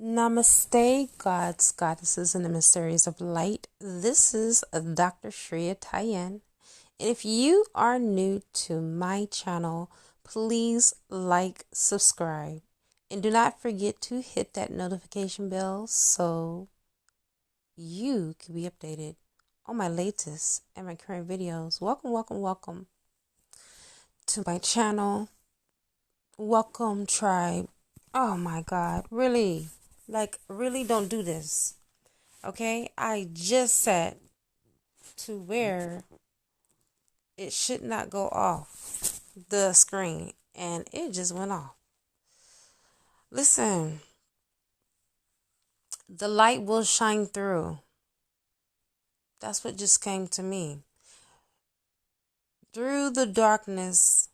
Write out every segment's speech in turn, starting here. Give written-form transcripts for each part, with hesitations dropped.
Namaste, gods, goddesses, and the mysteries of light. This is Dr. Shriya Tian. And if you are new to my channel, please like, subscribe, and do not forget to hit that notification bell so you can be updated on my latest and my current videos. Welcome to my channel. Welcome, tribe. Oh my God, really? Really don't do this. Okay? I just said to where it should not go off the screen and it just went off. Listen, the light will shine through. That's what just came to me. Through the darkness,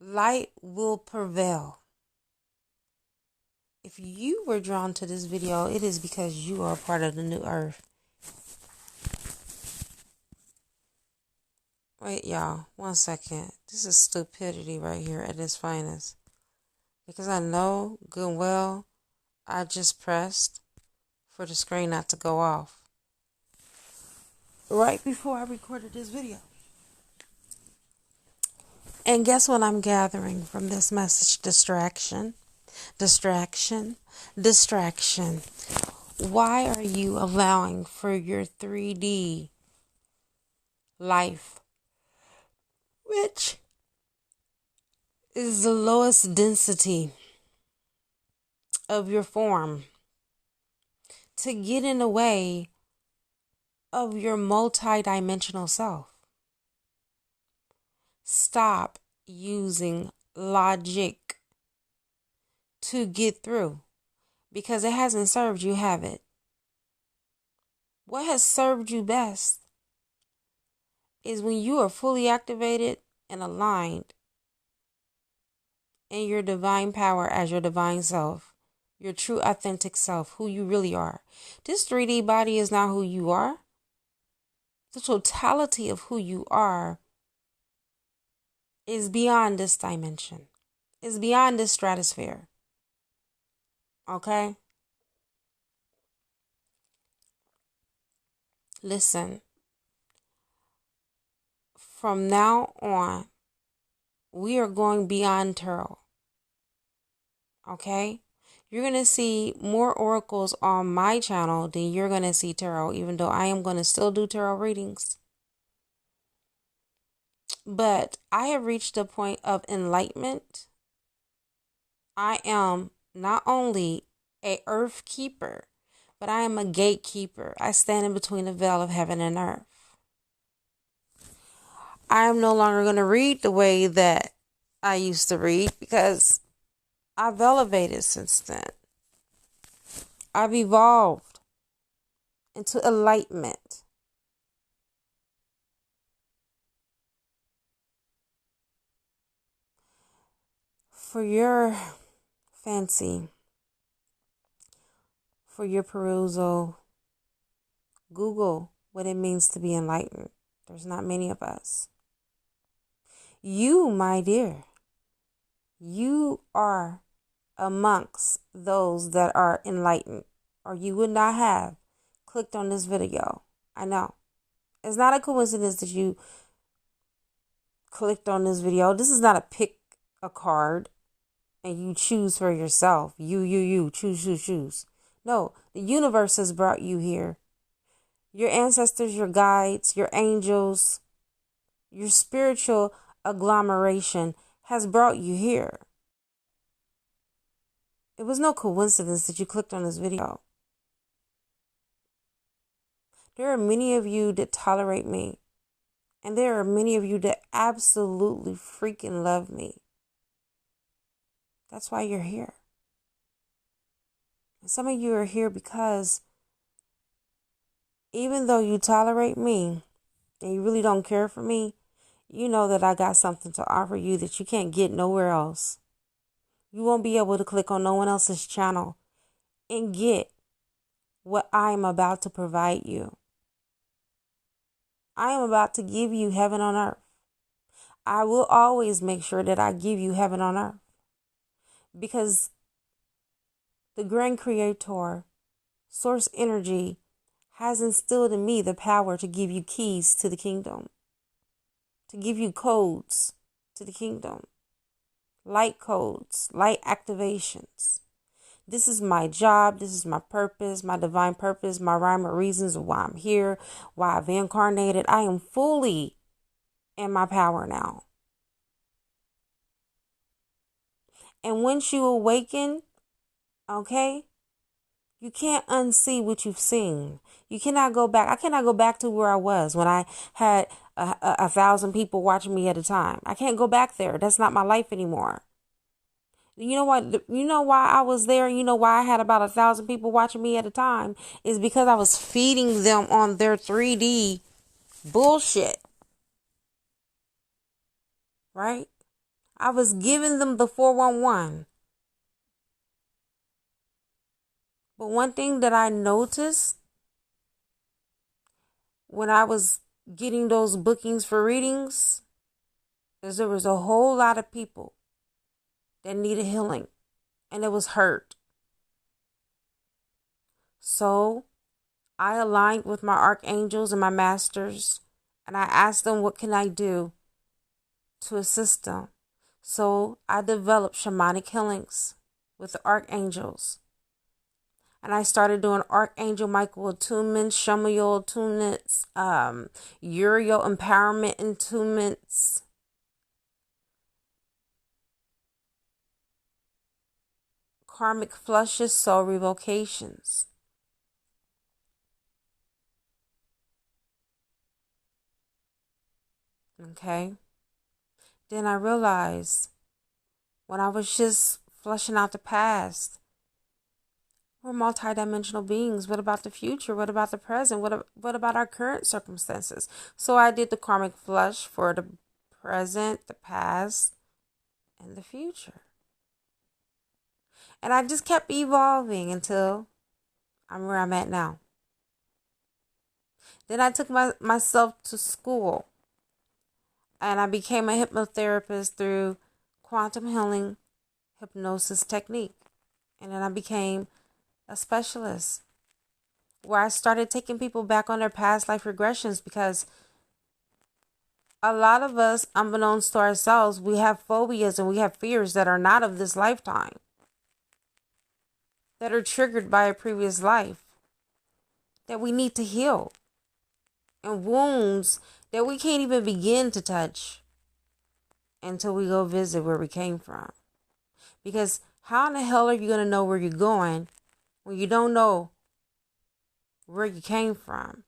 light will prevail. If you were drawn to this video, it is because you are a part of the new earth. Wait, y'all, 1 second. This is stupidity right here at its finest. Because I know good and well I just pressed for the screen not to go off right before I recorded this video. And guess what I'm gathering from this message? Distraction. Why are you allowing for your 3D life, which is the lowest density of your form, to get in the way of your multi-dimensional self? Stop using logic to get through, because it hasn't served you, have it? What has served you best is when you are fully activated and aligned in your divine power as your divine self, your true authentic self, who you really are. This 3D body is not who you are. The totality of who you are is beyond this dimension. Is beyond this stratosphere. Okay? Listen. From now on, we are going beyond tarot. Okay? You're going to see more oracles on my channel than you're going to see tarot, even though I am going to still do tarot readings. But I have reached a point of enlightenment. I am not only a earth keeper, but I am a gatekeeper. I stand in between the veil of heaven and earth. I am no longer going to read the way that I used to read, because I've elevated since then. I've evolved into enlightenment. For your fancy, for your perusal, Google what it means to be enlightened. There's not many of us. You, my dear, you are amongst those that are enlightened, or you would not have clicked on this video. I know. It's not a coincidence that you clicked on this video. This is not a pick a card and you choose for yourself. You, choose. No, the universe has brought you here. Your ancestors, your guides, your angels, your spiritual agglomeration has brought you here. It was no coincidence that you clicked on this video. There are many of you that tolerate me, and there are many of you that absolutely freaking love me. That's why you're here. And some of you are here because even though you tolerate me and you really don't care for me, you know that I got something to offer you that you can't get nowhere else. You won't be able to click on no one else's channel and get what I am about to provide you. I am about to give you heaven on earth. I will always make sure that I give you heaven on earth, because The Grand Creator, Source Energy, has instilled in me the power to give you keys to the kingdom, to give you codes to the kingdom, light codes, light activations. This is my job. This is my purpose, my divine purpose, my rhyme or reasons of why I'm here, why I've incarnated. I am fully in my power now. And once you awaken, okay, you can't unsee what you've seen. You cannot go back. I cannot go back to where I was when I had 1,000 people watching me at a time. I can't go back there. That's not my life anymore. You know what? You know why I was there? You know why I had about 1,000 people watching me at a time? Is because I was feeding them on their 3D bullshit. Right? I was giving them the 411. But one thing that I noticed when I was getting those bookings for readings is there was a whole lot of people that needed healing and it was hurt. So I aligned with my archangels and my masters and I asked them, what can I do to assist them? So I developed shamanic healings with the archangels. And I started doing Archangel Michael attunements, Shamael attunements, Uriel empowerment attunements. Karmic flushes, soul revocations. Okay. Then I realized when I was just flushing out the past, we're multidimensional beings. What about the future? What about the present? What about our current circumstances? So I did the karmic flush for the present, the past, and the future. And I just kept evolving until I'm where I'm at now. Then I took myself to school. And I became a hypnotherapist through quantum healing hypnosis technique. And then I became a specialist where I started taking people back on their past life regressions because a lot of us, unbeknownst to ourselves, we have phobias and we have fears that are not of this lifetime, that are triggered by a previous life, that we need to heal, and wounds that we can't even begin to touch until we go visit where we came from. Because how in the hell are you going to know where you're going when you don't know where you came from?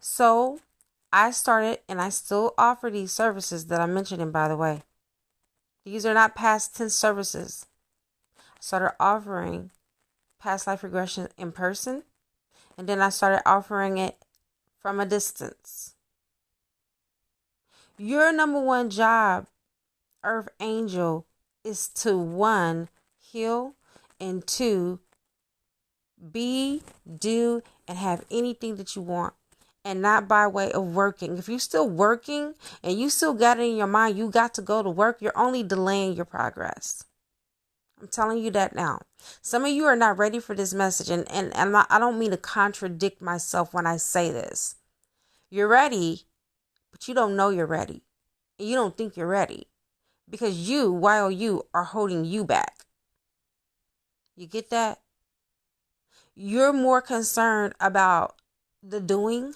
So I started, and I still offer these services that I'm mentioning, by the way. These are not past tense services. I started offering past life regression in person, and then I started offering it from a distance. Your number one job, Earth Angel, is to 1, heal, and 2, be, do, and have anything that you want, and not by way of working. If you're still working and you still got it in your mind, you got to go to work, you're only delaying your progress. I'm telling you that now. Some of you are not ready for this message, and I don't mean to contradict myself when I say this. You're ready, but you don't know you're ready. And you don't think you're ready. Because you, while you, are holding you back. You get that? You're more concerned about the doing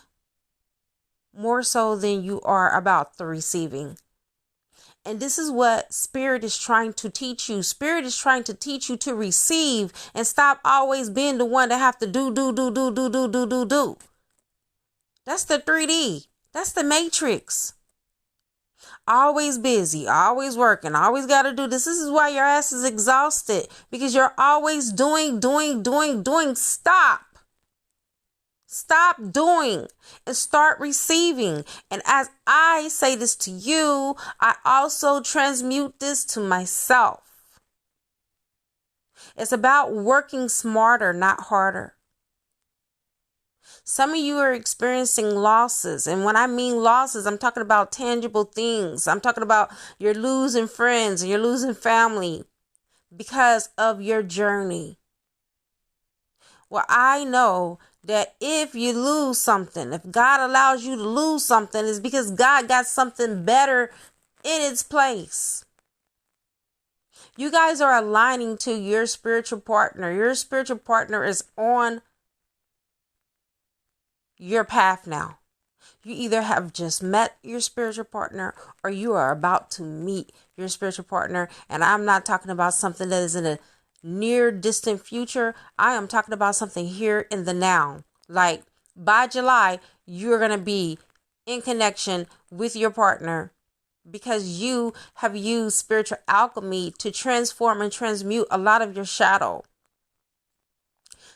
more so than you are about the receiving. And this is what Spirit is trying to teach you. Spirit is trying to teach you to receive and stop always being the one that have to do. That's the 3D. That's the matrix. Always busy, always working, always got to do this. This is why your ass is exhausted, because you're always doing. Stop doing and start receiving. And as I say this to you, I also transmute this to myself. It's about working smarter, not harder. Some of you are experiencing losses. And when I mean losses, I'm talking about tangible things. I'm talking about you're losing friends and you're losing family. because of your journey. Well, I know that if you lose something, if God allows you to lose something, it's because God got something better in its place. You guys are aligning to your spiritual partner. Your spiritual partner is on your path now. You either have just met your spiritual partner or you are about to meet your spiritual partner. And I'm not talking about something that is in a near distant future. I am talking about something here in the now. Like by July, you're going to be in connection with your partner because you have used spiritual alchemy to transform and transmute a lot of your shadow,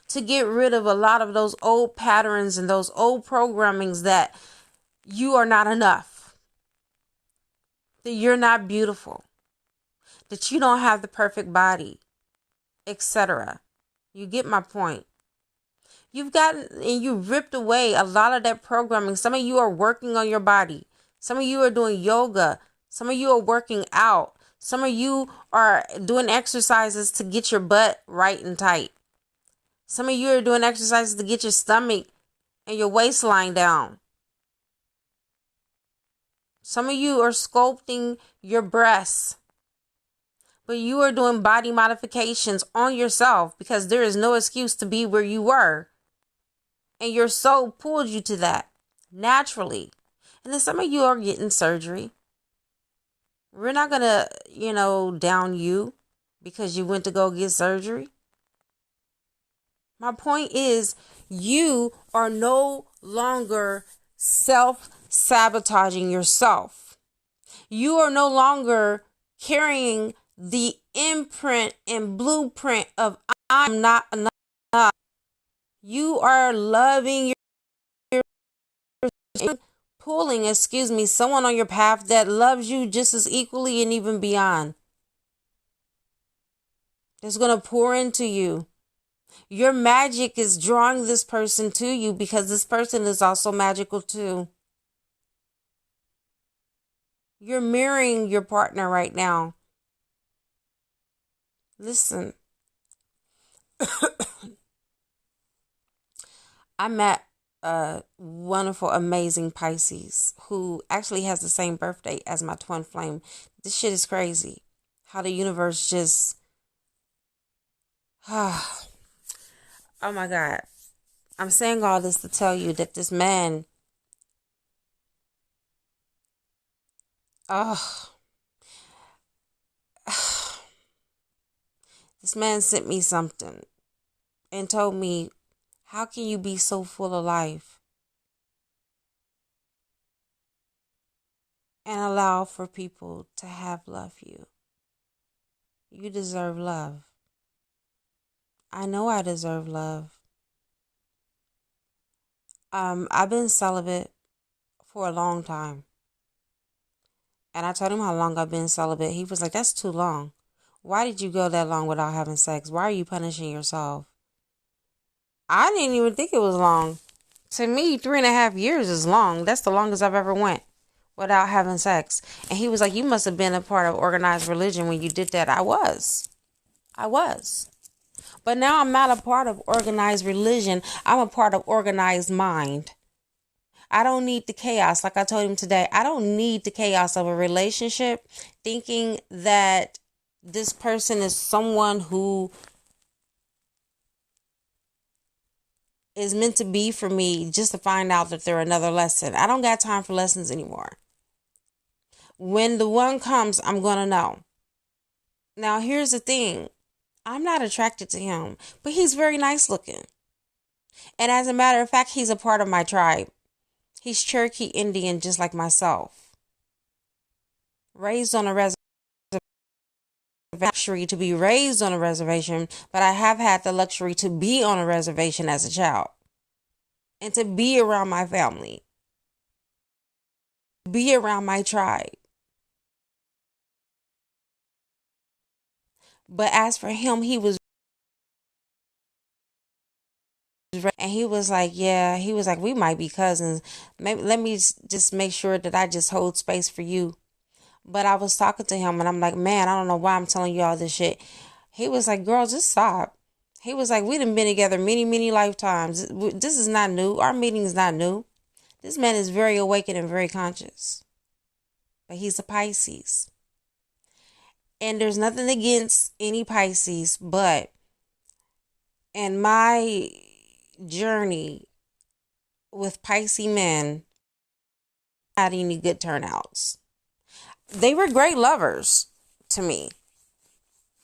to get rid of a lot of those old patterns and those old programmings that you are not enough, that you're not beautiful, that you don't have the perfect body, etc. You get my point. You've gotten and you ripped away a lot of that programming. Some of you are working on your body. Some of you are doing yoga. Some of you are working out. Some of you are doing exercises to get your butt right and tight. Some of you are doing exercises to get your stomach and your waistline down. Some of you are sculpting your breasts. But you are doing body modifications on yourself because there is no excuse to be where you were. And your soul pulled you to that naturally. And then some of you are getting surgery. We're not going to, down you because you went to go get surgery. My point is, you are no longer self-sabotaging yourself. You are no longer carrying the imprint and blueprint of I'm not enough. You are loving pulling someone on your path that loves you just as equally and even beyond. That's going to pour into you. Your magic is drawing this person to you because this person is also magical too. You're mirroring your partner right now. Listen. I met a wonderful, amazing Pisces who actually has the same birthday as my twin flame. This shit is crazy. How the universe just... Oh my God. I'm saying all this to tell you that this man... This man sent me something and told me, how can you be so full of life and allow for people to have love you? You deserve love. I know I deserve love. I've been celibate for a long time. And I told him how long I've been celibate. He was like, that's too long. Why did you go that long without having sex? Why are you punishing yourself? I didn't even think it was long. To me, 3.5 years is long. That's the longest I've ever went without having sex. And he was like, you must have been a part of organized religion when you did that. I was. But now I'm not a part of organized religion. I'm a part of organized mind. I don't need the chaos. Like I told him today, I don't need the chaos of a relationship thinking that this person is someone who is meant to be for me just to find out that they're another lesson. I don't got time for lessons anymore. When the one comes, I'm going to know. Now, here's the thing. I'm not attracted to him, but he's very nice looking. And as a matter of fact, he's a part of my tribe. He's Cherokee Indian, just like myself. Raised on a reservation. Luxury to be raised on a reservation, but I have had the luxury to be on a reservation as a child and to be around my family, be around my tribe. But as for him, he was, and he was like, yeah, he was like, we might be cousins. Maybe let me just make sure that I just hold space for you. But I was talking to him and I'm like, man, I don't know why I'm telling you all this shit. He was like, girl, just stop. He was like, we done been together many, many lifetimes. This is not new. Our meeting is not new. This man is very awakened and very conscious. But he's a Pisces. And there's nothing against any Pisces, but in my journey with Pisces men, not any good turnouts. They were great lovers to me,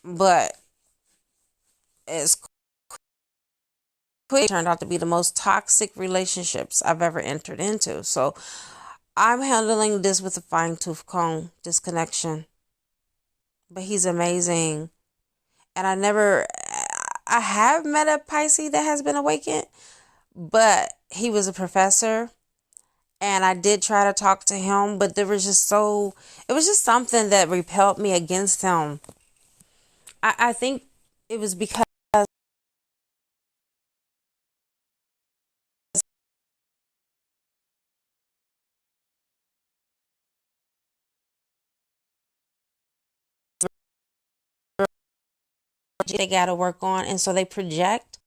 but as quick turned out to be the most toxic relationships I've ever entered into. So I'm handling this with a fine-tooth comb, this connection. But he's amazing. And I have met a Pisces that has been awakened, but he was a professor. And I did try to talk to him, but it was just something that repelled me against him. I think it was because they got to work on, and so they project.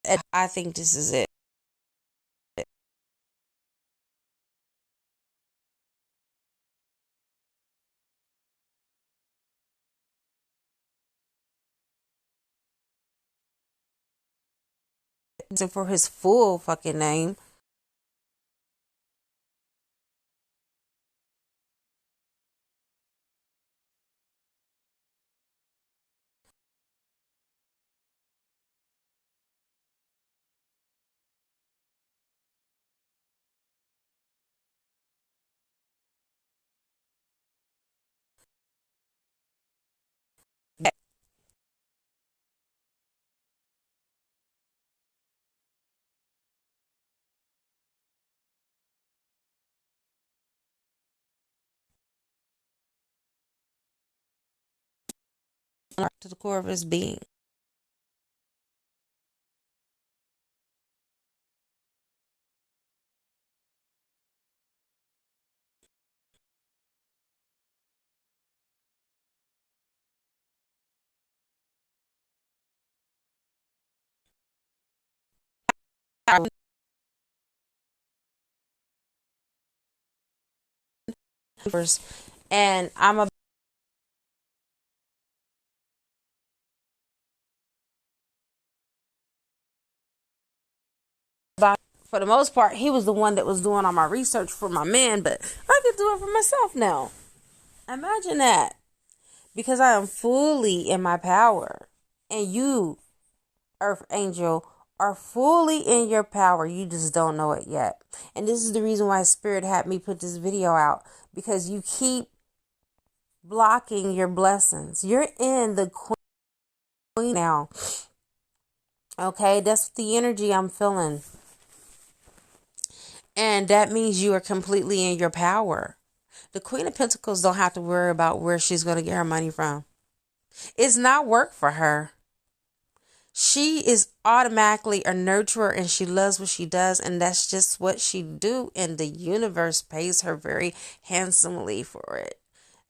And I think this is it. For his full fucking name. To the core of his being. And I'm about, for the most part, he was the one that was doing all my research for my man, but I could do it for myself now. Imagine that. Because I am fully in my power. And you, Earth Angel, are fully in your power. You just don't know it yet. And this is the reason why Spirit had me put this video out. Because you keep blocking your blessings. You're in the Queen now. Okay, that's the energy I'm feeling. And that means you are completely in your power. The Queen of Pentacles don't have to worry about where she's going to get her money from. It's not work for her. She is automatically a nurturer and she loves what she does, and that's just what she do, and the universe pays her very handsomely for it.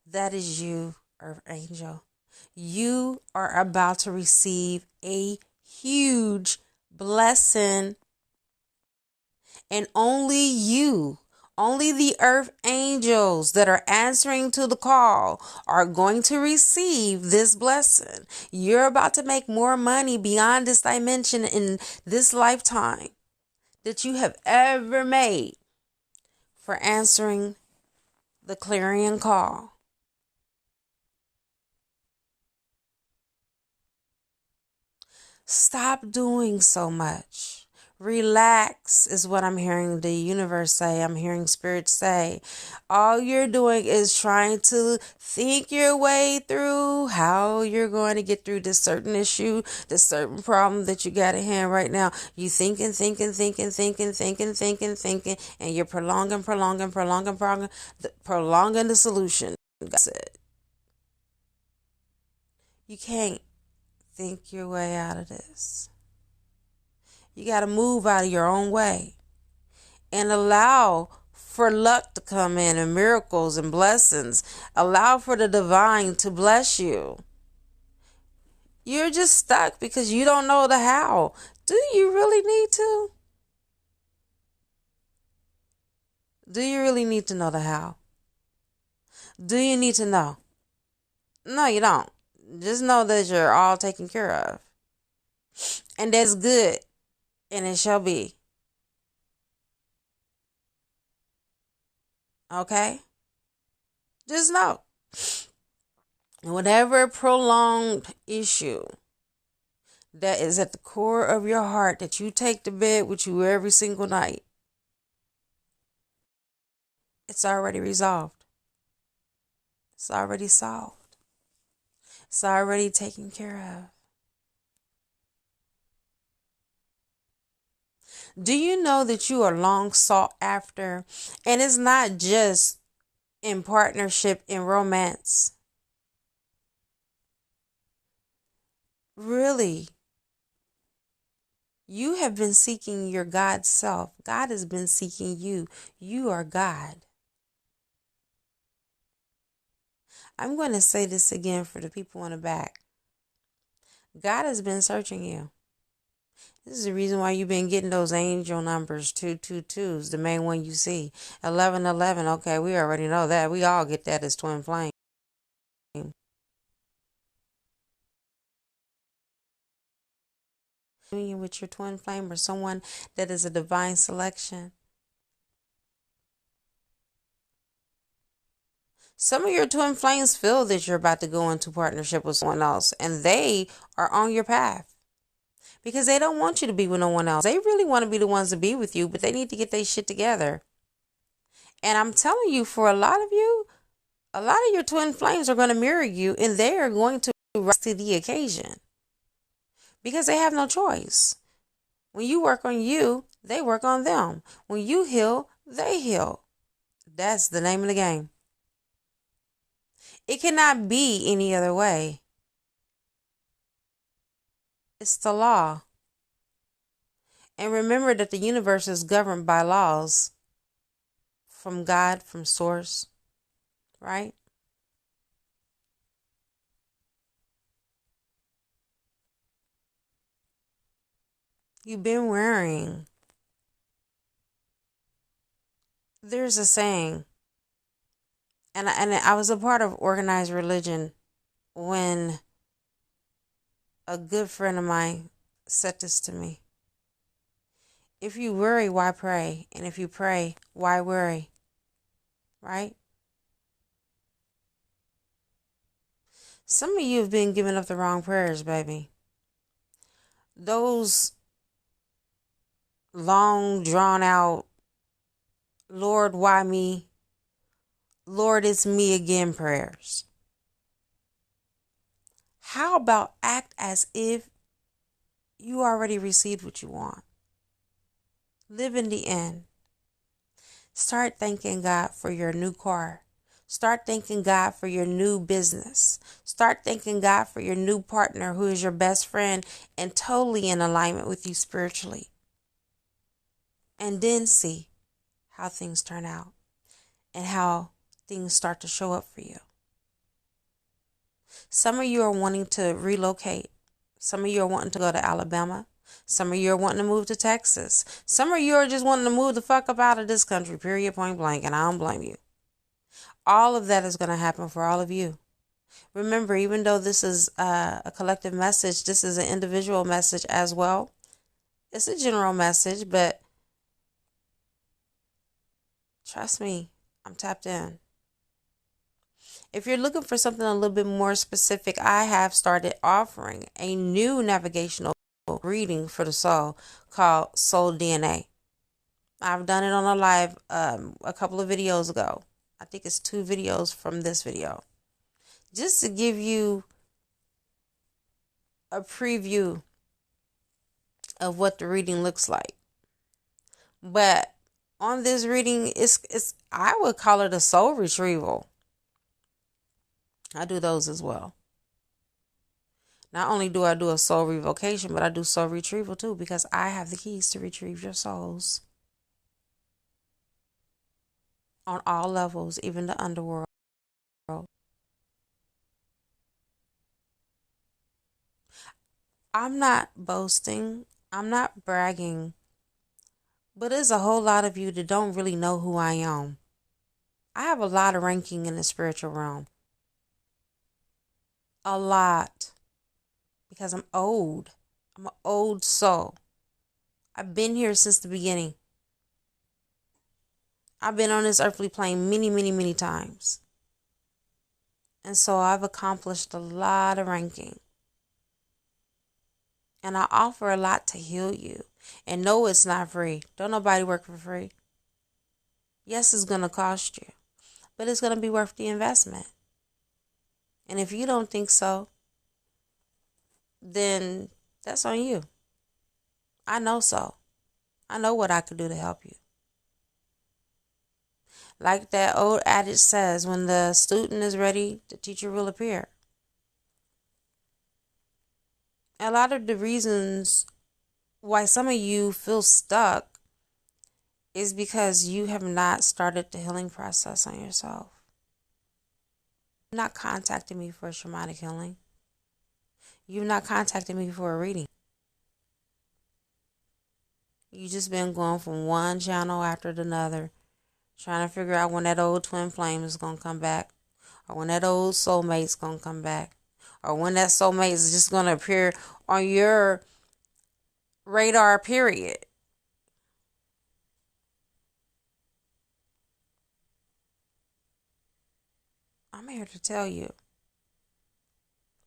That is you, Earth Angel. You are about to receive a huge blessing, and only the Earth Angels that are answering to the call are going to receive this blessing. You're about to make more money beyond this dimension in this lifetime that you have ever made for answering the clarion call. Stop doing so much. Relax is what I'm hearing the universe say. I'm hearing spirit say. All you're doing is trying to think your way through how you're going to get through this certain issue, this certain problem that you got at hand right now. You thinking, and you're prolonging the solution. That's it. You can't think your way out of this. You got to move out of your own way and allow for luck to come in and miracles and blessings. Allow for the divine to bless you. You're just stuck because you don't know the how. Do you really need to? Do you really need to know the how? Do you need to know? No, you don't. Just know that you're all taken care of. And that's good. And it shall be. Okay? Just know. Whatever prolonged issue that is at the core of your heart that you take to bed with you every single night, it's already resolved. It's already solved. It's already taken care of. Do you know that you are long sought after? And it's not just in partnership, in romance. Really, you have been seeking your God self. God has been seeking you. You are God. I'm going to say this again for the people in the back. God has been searching you. This is the reason why you've been getting those angel numbers, 222s, the main one you see. 1111, okay, we already know that. We all get that as twin flame. Union with your twin flame or someone that is a divine selection. Some of your twin flames feel that you're about to go into partnership with someone else, and they are on your path because they don't want you to be with no one else. They really want to be the ones to be with you, but they need to get their shit together. And I'm telling you, for a lot of you, a lot of your twin flames are going to mirror you, and they are going to rise to the occasion because they have no choice. When you work on you, they work on them. When you heal, they heal. That's the name of the game. It cannot be any other way. It's the law. And remember that the universe is governed by laws from God, from source, right? You've been wearing. There's a saying, and I was a part of organized religion when a good friend of mine said this to me. If you worry, why pray? And if you pray, why worry? Right? Some of you have been giving up the wrong prayers, baby. Those long, drawn out, Lord, why me? Lord, it's me again prayers. How about act as if you already received what you want? Live in the end. Start thanking God for your new car. Start thanking God for your new business. Start thanking God for your new partner who is your best friend and totally in alignment with you spiritually. And then see how things turn out and how things start to show up for you. Some of you are wanting to relocate. Some of you are wanting to go to Alabama. Some of you are wanting to move to Texas. Some of you are just wanting to move the fuck up out of this country, period, point blank, and I don't blame you. All of that is going to happen for all of you. Remember, even though this is a collective message, this is an individual message as well. It's a general message, but trust me, I'm tapped in. If you're looking for something a little bit more specific, I have started offering a new navigational reading for the soul called Soul DNA. I've done it on a live a couple of videos ago. I think it's 2 videos from this video. Just to give you a preview of what the reading looks like. But on this reading, it's I would call it a soul retrieval. I do those as well. Not only do I do a soul revocation, but I do soul retrieval too, because I have the keys to retrieve your souls. On all levels, even the underworld. I'm not boasting. I'm not bragging. But there's a whole lot of you that don't really know who I am. I have a lot of ranking in the spiritual realm. A lot. Because I'm old. I'm an old soul. I've been here since the beginning. I've been on this earthly plane many, many, many times. And so I've accomplished a lot of ranking. And I offer a lot to heal you. And no, it's not free. Don't nobody work for free. Yes, it's going to cost you. But it's going to be worth the investment. And if you don't think so, then that's on you. I know so. I know what I could do to help you. Like that old adage says, when the student is ready, the teacher will appear. A lot of the reasons why some of you feel stuck is because you have not started the healing process on yourself. You've not contacted me for shamanic healing. You've not contacted me for a reading. You've just been going from one channel after another, trying to figure out when that old twin flame is going to come back, or when that old soulmate's going to come back, or when that soulmate is just going to appear on your radar, period. I'm here to tell you,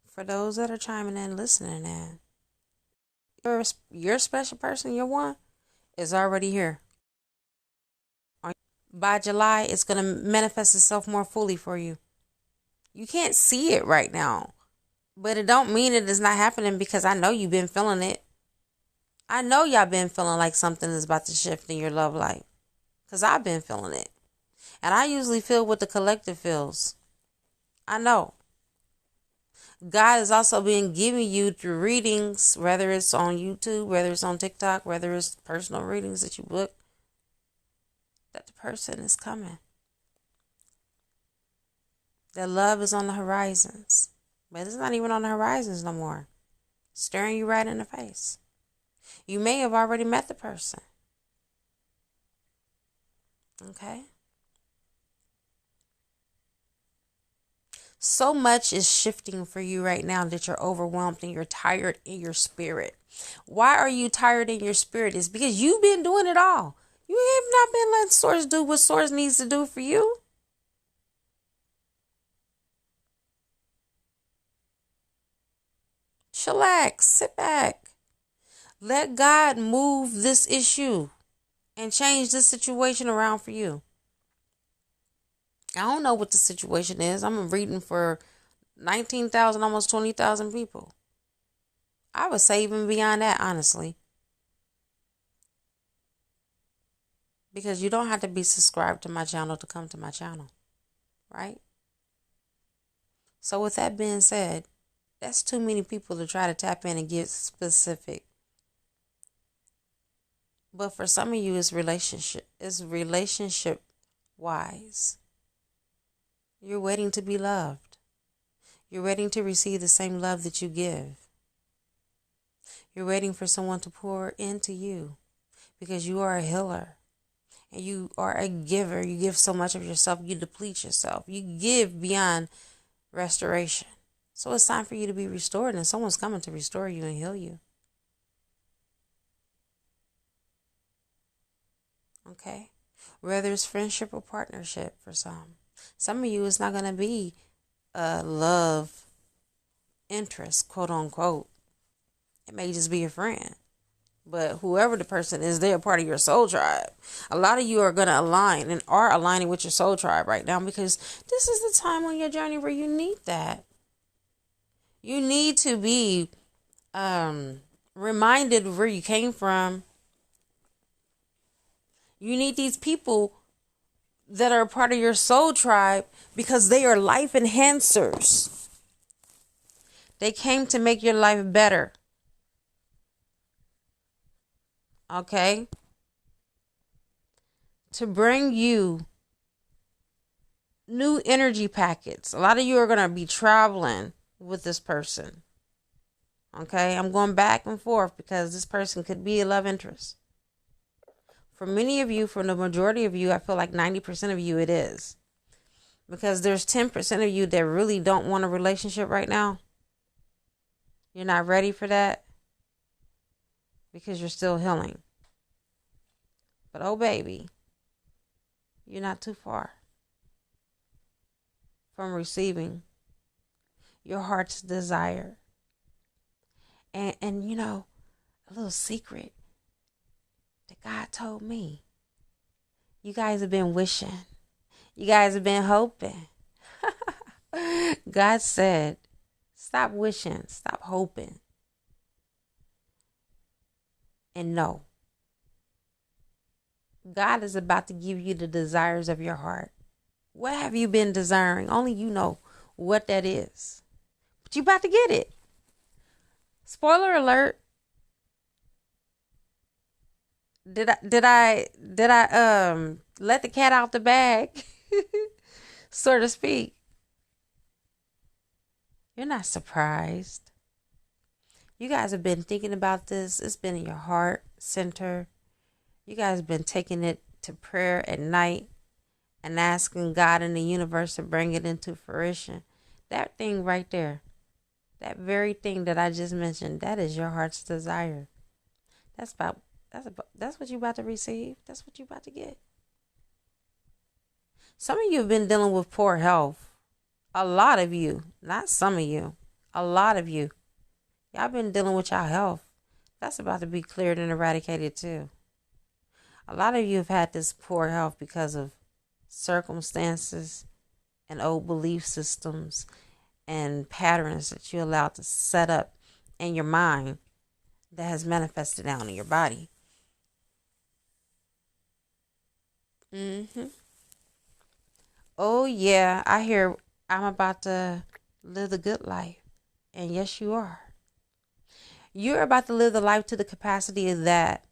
for those that are chiming in, listening in, your special person, your one, is already here. By July, it's going to manifest itself more fully for you. You can't see it right now, but it don't mean it is not happening, because I know you've been feeling it. I know y'all been feeling like something is about to shift in your love life, because I've been feeling it. And I usually feel what the collective feels. I know. God has also been giving you through readings, whether it's on YouTube, whether it's on TikTok, whether it's personal readings that you book, that the person is coming. That love is on the horizons. But it's not even on the horizons no more. Staring you right in the face. You may have already met the person. Okay? So much is shifting for you right now that you're overwhelmed and you're tired in your spirit. Why are you tired in your spirit? It's because you've been doing it all. You have not been letting Source do what Source needs to do for you. Chillax, sit back. Let God move this issue and change this situation around for you. I don't know what the situation is. I'm reading for 19,000, almost 20,000 people. I would say even beyond that, honestly. Because you don't have to be subscribed to my channel to come to my channel. Right? So with that being said, that's too many people to try to tap in and get specific. But for some of you, it's relationship wise. You're waiting to be loved. You're waiting to receive the same love that you give. You're waiting for someone to pour into you, because you are a healer and you are a giver. You give so much of yourself, you deplete yourself. You give beyond restoration. So it's time for you to be restored, and someone's coming to restore you and heal you. Okay? Whether it's friendship or partnership for some. Some of you, it's not going to be a love interest, quote unquote. It may just be a friend. But whoever the person is, they're a part of your soul tribe. A lot of you are going to align and are aligning with your soul tribe right now, because this is the time on your journey where you need that. You need to be reminded of where you came from. You need these people that are a part of your soul tribe because they are life enhancers. They came to make your life better. Okay? To bring you new energy packets. A lot of you are going to be traveling with this person. Okay? I'm going back and forth because this person could be a love interest. For many of you, for the majority of you, I feel like 90% of you it is. Because there's 10% of you that really don't want a relationship right now. You're not ready for that because you're still healing. But oh baby, you're not too far from receiving your heart's desire. And you know, a little secret that God told me. You guys have been wishing. You guys have been hoping. God said, stop wishing, stop hoping. And no. God is about to give you the desires of your heart. What have you been desiring? Only you know what that is. But you about to get it. Spoiler alert. Did I let the cat out the bag? So to speak. You're not surprised. You guys have been thinking about this. It's been in your heart center. You guys have been taking it to prayer at night and asking God and the universe to bring it into fruition. That thing right there, that very thing that I just mentioned, that is your heart's desire. That's what you're about to receive. That's what you're about to get. Some of you have been dealing with poor health. A lot of you, not some of you, a lot of you. Y'all been dealing with your health. That's about to be cleared and eradicated too. A lot of you have had this poor health because of circumstances and old belief systems and patterns that you allowed to set up in your mind that has manifested down in your body. Oh yeah, I hear I'm about to live the good life. And yes, you are. You're about to live the life to the capacity that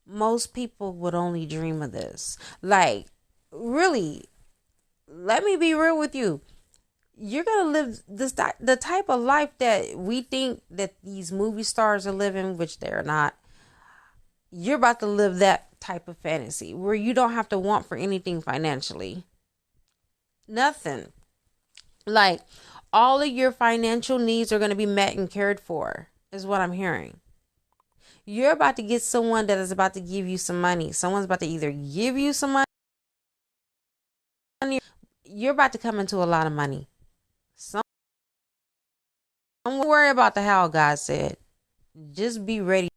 most people would only dream of this. Like, really, let me be real with you. You're going to live the type of life that we think that these movie stars are living, which they're not. You're about to live that type of fantasy where you don't have to want for anything financially. Nothing. Like, all of your financial needs are going to be met and cared for, is what I'm hearing. You're about to get someone that is about to give you some money. Someone's about to either give you some money. You're about to come into a lot of money. Don't worry about the how, God said. Just be ready.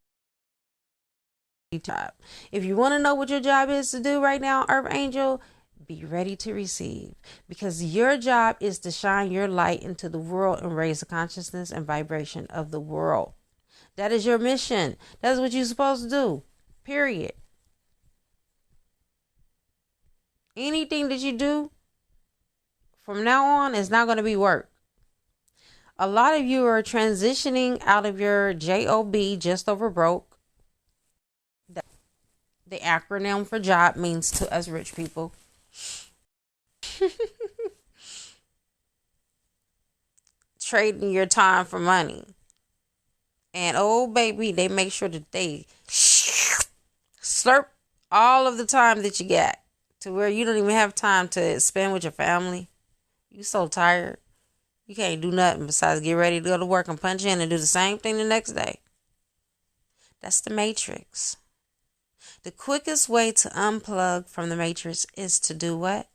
If you want to know what your job is to do right now, Earth Angel, be ready to receive. Because your job is to shine your light into the world and raise the consciousness and vibration of the world. That is your mission. That's what you're supposed to do. Period. Anything that you do from now on is not going to be work. A lot of you are transitioning out of your JOB, just over broke. The acronym for job means to us rich people. Trading your time for money. And oh baby, they make sure that they slurp all of the time that you got to where you don't even have time to spend with your family. You so tired. You can't do nothing besides get ready to go to work and punch in and do the same thing the next day. That's the matrix. The quickest way to unplug from the matrix is to do what?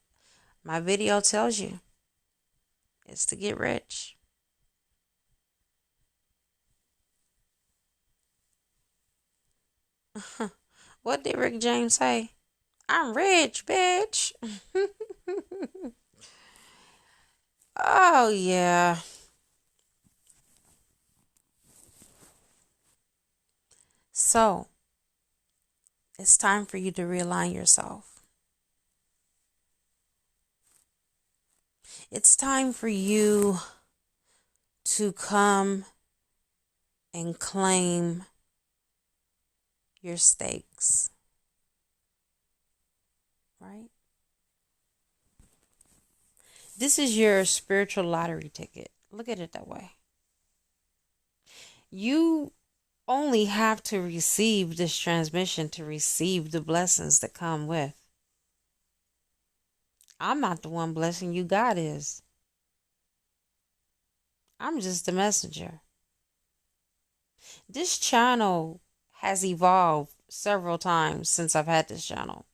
My video tells you. It's to get rich. What did Rick James say? I'm rich, bitch. Oh, yeah. So, it's time for you to realign yourself. It's time for you to come and claim your stakes, right? This is your spiritual lottery ticket. Look at it that way. You only have to receive this transmission to receive the blessings that come with. I'm not the one blessing you, God is. I'm just the messenger. This channel has evolved several times since I've had this channel.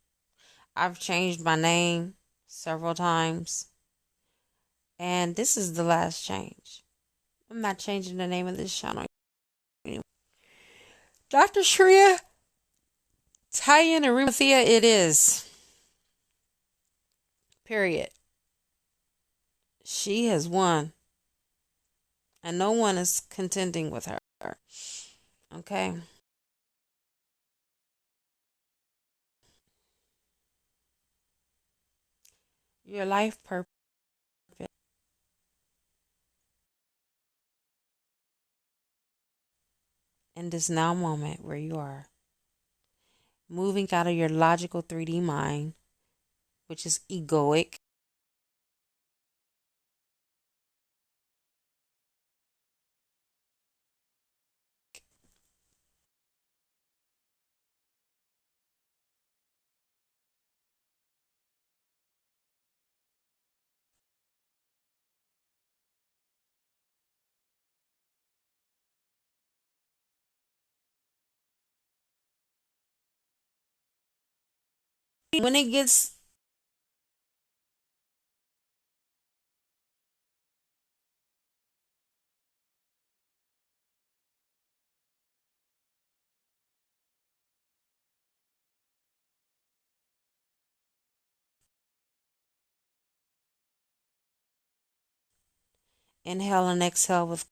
I've changed my name several times, and this is the last change. I'm not changing the name of this channel anymore. Dr. Shriya Tian Arimathea, it is. Period. She has won, and no one is contending with her. Okay? Your life purpose in this now moment where you are moving out of your logical 3D mind, which is egoic. When it gets inhale and exhale with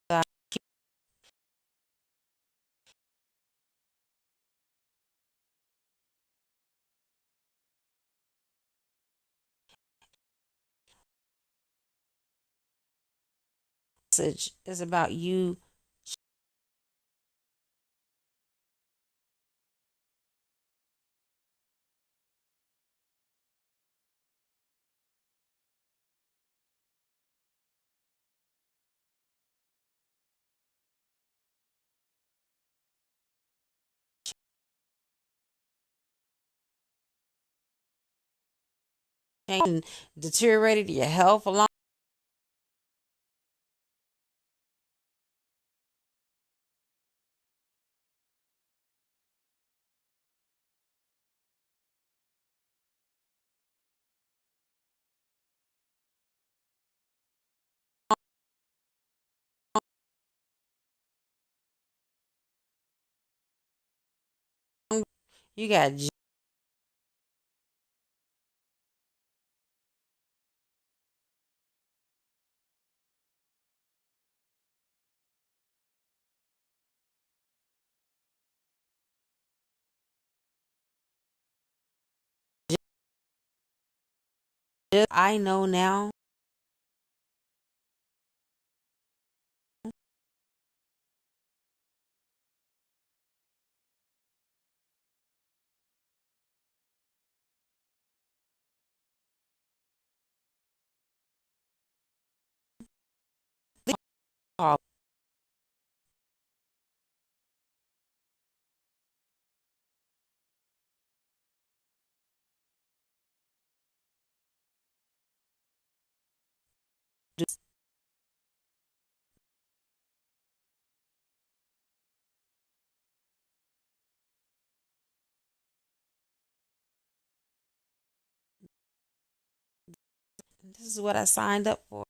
God message is about you changing, deteriorated your health along. You got I know now This is what I signed up for.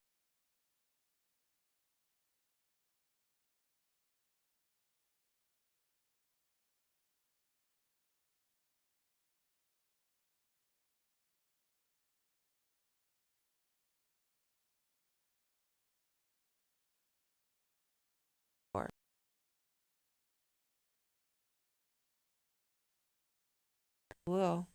Will.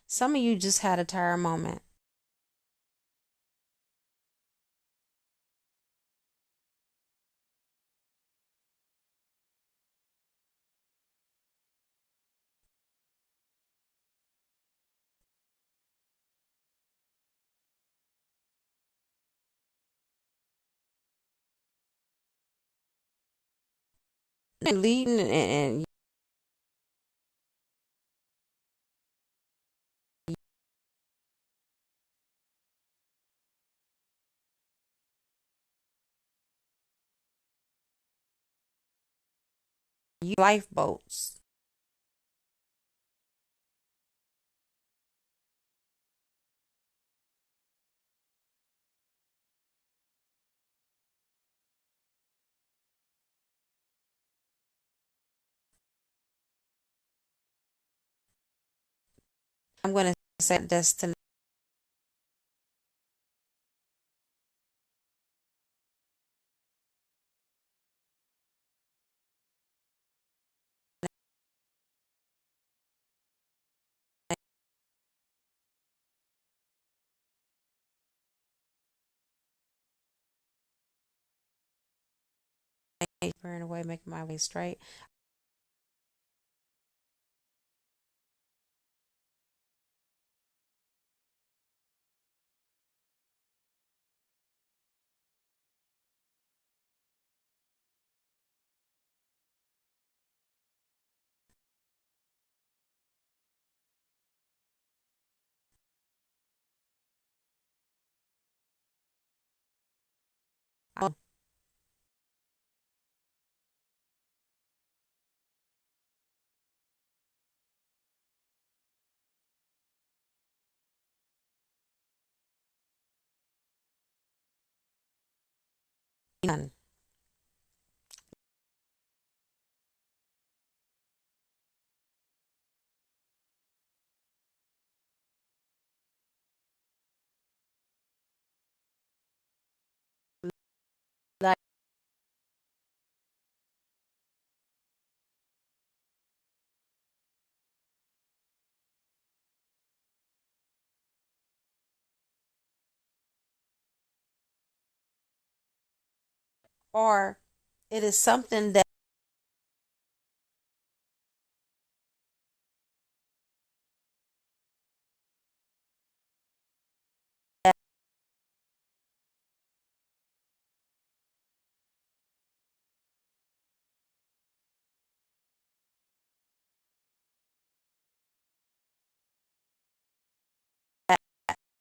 Some of you just had a tired moment. Leading and you lifeboats. I'm going to set destination. Burn away, making my way straight. None. Like, or it is something that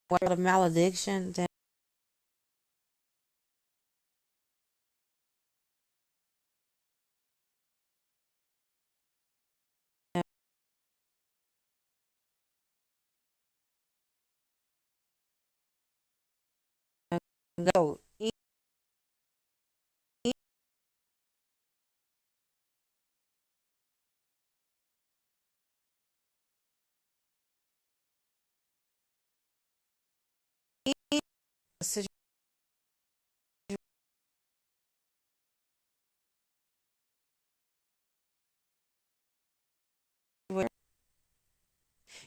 word of malediction, then go.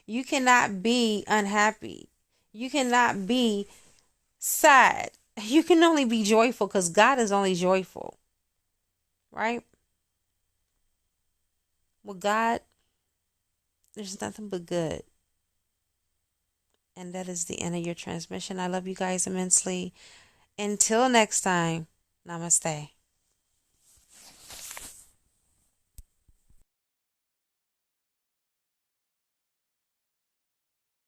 You cannot be unhappy. You cannot be sad. You can only be joyful because God is only joyful, right? With God, there's nothing but good. And that is the end of your transmission. I love you guys immensely. Until next time, namaste.